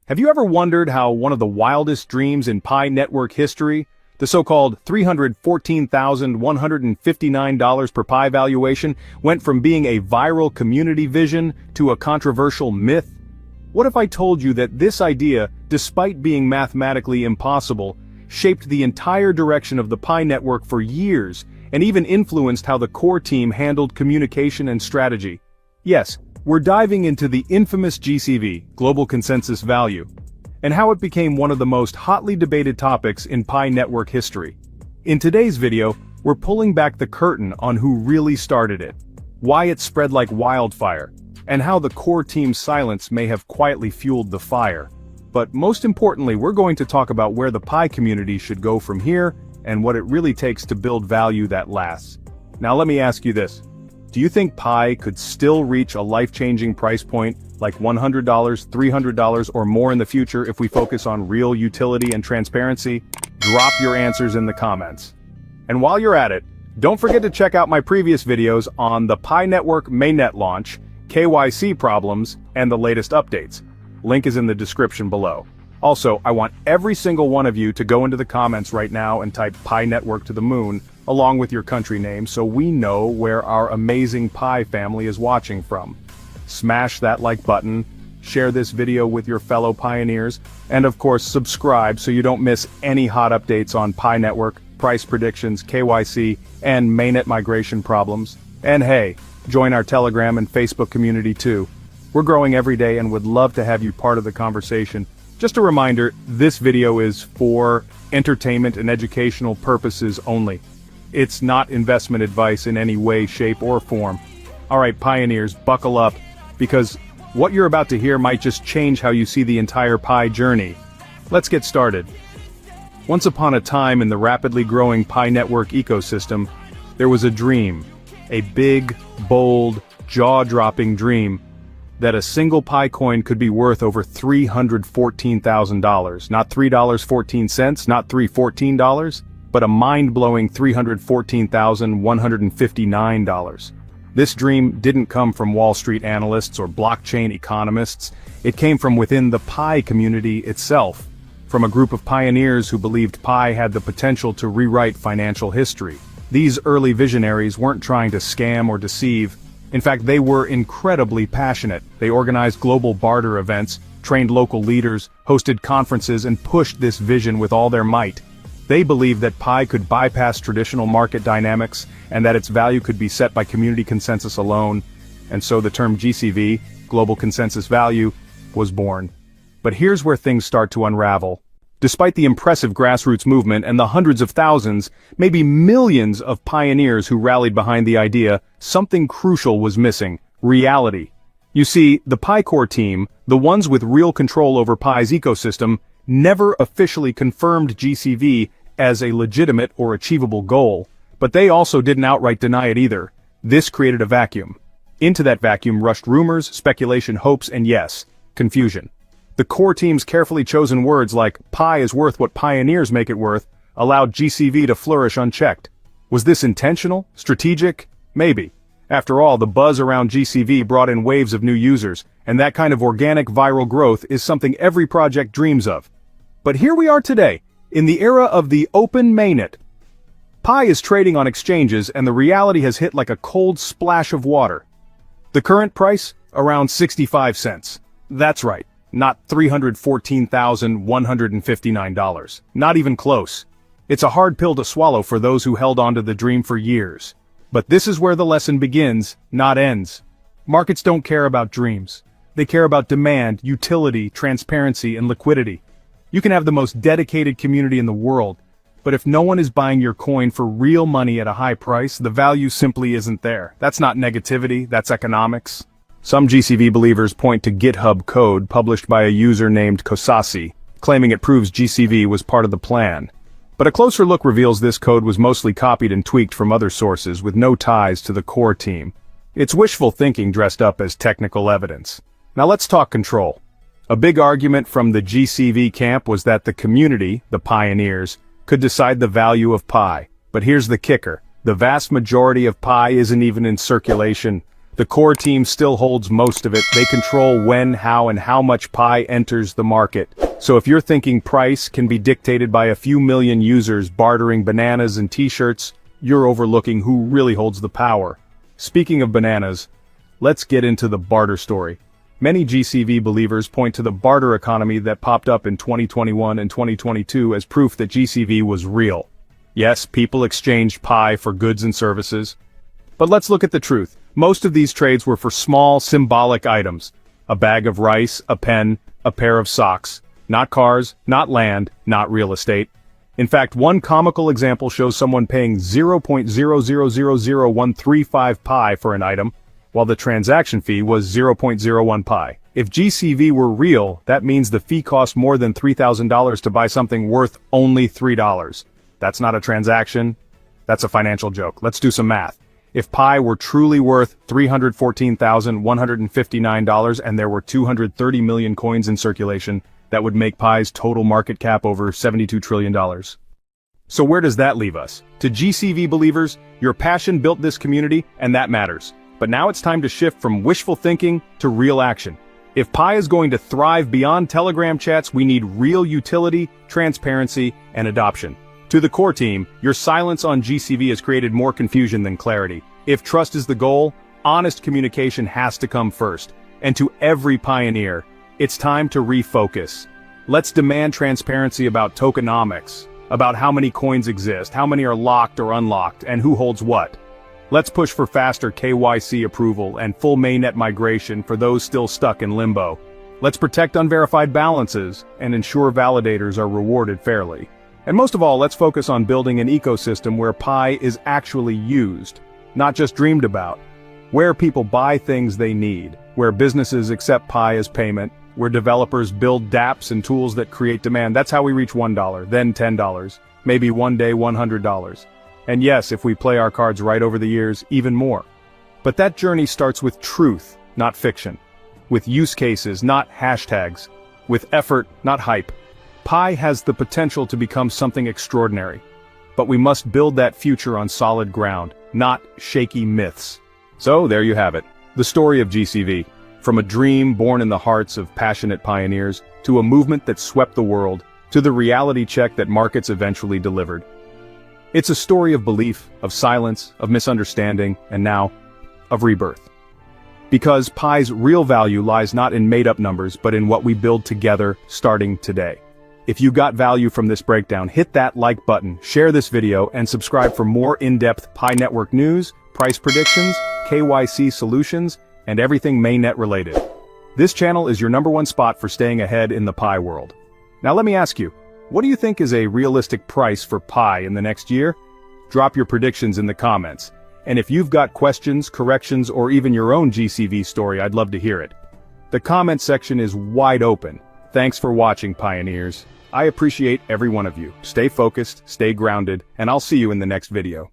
Have you ever wondered how one of the wildest dreams in Pi Network history, the so-called $314,159 per Pi valuation, went from being a viral community vision to a controversial myth? What if I told you that this idea, despite being mathematically impossible, shaped the entire direction of the Pi Network for years, and even influenced how the core team handled communication and strategy? Yes, we're diving into the infamous GCV, Global Consensus Value, and how it became one of the most hotly debated topics in Pi Network history. In today's video, we're pulling back the curtain on who really started it, why it spread like wildfire, and how the core team's silence may have quietly fueled the fire. But most importantly, we're going to talk about where the Pi community should go from here, and what it really takes to build value that lasts. Now let me ask you this. Do you think Pi could still reach a life-changing price point like $100, $300 or more in the future if we focus on real utility and transparency? Drop your answers in the comments. And while you're at it, don't forget to check out my previous videos on the Pi Network mainnet launch, KYC problems, and the latest updates. Link is in the description below. Also, I want every single one of you to go into the comments right now and type Pi Network to the moon, along with your country name, so we know where our amazing Pi family is watching from. Smash that like button, share this video with your fellow pioneers, and of course subscribe so you don't miss any hot updates on Pi Network, price predictions, KYC, and mainnet migration problems. And hey, join our Telegram and Facebook community too. We're growing every day and would love to have you part of the conversation. Just a reminder, this video is for entertainment and educational purposes only. It's not investment advice in any way, shape, or form. Alright, pioneers, buckle up, because what you're about to hear might just change how you see the entire Pi journey. Let's get started. Once upon a time in the rapidly growing Pi Network ecosystem, there was a dream. A big, bold, jaw-dropping dream that a single Pi coin could be worth over $314,000. Not $3.14, not $314, but a mind-blowing $314,159. This dream didn't come from Wall Street analysts or blockchain economists. It came from within the Pi community itself, from a group of pioneers who believed Pi had the potential to rewrite financial history. These early visionaries weren't trying to scam or deceive. In fact, they were incredibly passionate. They organized global barter events, trained local leaders, hosted conferences, and pushed this vision with all their might. They believed that Pi could bypass traditional market dynamics and that its value could be set by community consensus alone. And so the term GCV, Global Consensus Value, was born. But here's where things start to unravel. Despite the impressive grassroots movement and the hundreds of thousands, maybe millions of pioneers who rallied behind the idea, something crucial was missing: reality. You see, the Pi core team, the ones with real control over Pi's ecosystem, never officially confirmed GCV as a legitimate or achievable goal, but they also didn't outright deny it either. This created a vacuum. Into that vacuum rushed rumors, speculation, hopes, and yes, confusion. The core team's carefully chosen words like, "Pi is worth what pioneers make it worth," allowed GCV to flourish unchecked. Was this intentional? Strategic? Maybe. After all, the buzz around GCV brought in waves of new users, and that kind of organic viral growth is something every project dreams of. But here we are today, in the era of the open mainnet. Pi is trading on exchanges, and the reality has hit like a cold splash of water. The current price? Around 65 cents. That's right. Not $314,159. Not even close. It's a hard pill to swallow for those who held on to the dream for years. But this is where the lesson begins, not ends. Markets don't care about dreams. They care about demand, utility, transparency, and liquidity. You can have the most dedicated community in the world, but if no one is buying your coin for real money at a high price, the value simply isn't there. That's not negativity, that's economics. Some GCV believers point to GitHub code published by a user named Kosasi, claiming it proves GCV was part of the plan. But a closer look reveals this code was mostly copied and tweaked from other sources with no ties to the core team. It's wishful thinking dressed up as technical evidence. Now let's talk control. A big argument from the GCV camp was that the community, the pioneers, could decide the value of Pi. But here's the kicker. The vast majority of Pi isn't even in circulation. The core team still holds most of it. They control when, how, and how much Pi enters the market. So if you're thinking price can be dictated by a few million users bartering bananas and t-shirts, you're overlooking who really holds the power. Speaking of bananas, let's get into the barter story. Many GCV believers point to the barter economy that popped up in 2021 and 2022 as proof that GCV was real. Yes, people exchanged Pi for goods and services. But let's look at the truth. Most of these trades were for small, symbolic items. A bag of rice, a pen, a pair of socks. Not cars, not land, not real estate. In fact, one comical example shows someone paying 0.0000135 Pi for an item, while the transaction fee was 0.01 Pi. If GCV were real, that means the fee cost more than $3,000 to buy something worth only $3. That's not a transaction, that's a financial joke. Let's do some math. If Pi were truly worth $314,159 and there were 230 million coins in circulation, that would make Pi's total market cap over $72 trillion. So where does that leave us? To GCV believers, your passion built this community, and that matters. But now it's time to shift from wishful thinking to real action. If Pi is going to thrive beyond Telegram chats, we need real utility, transparency, and adoption. To the core team, your silence on GCV has created more confusion than clarity. If trust is the goal, honest communication has to come first. And to every pioneer, it's time to refocus. Let's demand transparency about tokenomics, about how many coins exist, how many are locked or unlocked, and who holds what. Let's push for faster KYC approval and full mainnet migration for those still stuck in limbo. Let's protect unverified balances and ensure validators are rewarded fairly. And most of all, let's focus on building an ecosystem where Pi is actually used, not just dreamed about. Where people buy things they need, where businesses accept Pi as payment, where developers build dApps and tools that create demand. That's how we reach $1, then $10, maybe one day $100. And yes, if we play our cards right over the years, even more. But that journey starts with truth, not fiction. With use cases, not hashtags. With effort, not hype. Pi has the potential to become something extraordinary. But we must build that future on solid ground, not shaky myths. So there you have it. The story of GCV. From a dream born in the hearts of passionate pioneers, to a movement that swept the world, to the reality check that markets eventually delivered. It's a story of belief, of silence, of misunderstanding, and now, of rebirth. Because Pi's real value lies not in made-up numbers, but in what we build together, starting today. If you got value from this breakdown, hit that like button, share this video, and subscribe for more in-depth Pi Network news, price predictions, KYC solutions, and everything mainnet related. This channel is your #1 spot for staying ahead in the Pi world. Now let me ask you, what do you think is a realistic price for Pi in the next year? Drop your predictions in the comments. And if you've got questions, corrections, or even your own GCV story, I'd love to hear it. The comment section is wide open. Thanks for watching, pioneers. I appreciate every one of you. Stay focused, stay grounded, and I'll see you in the next video.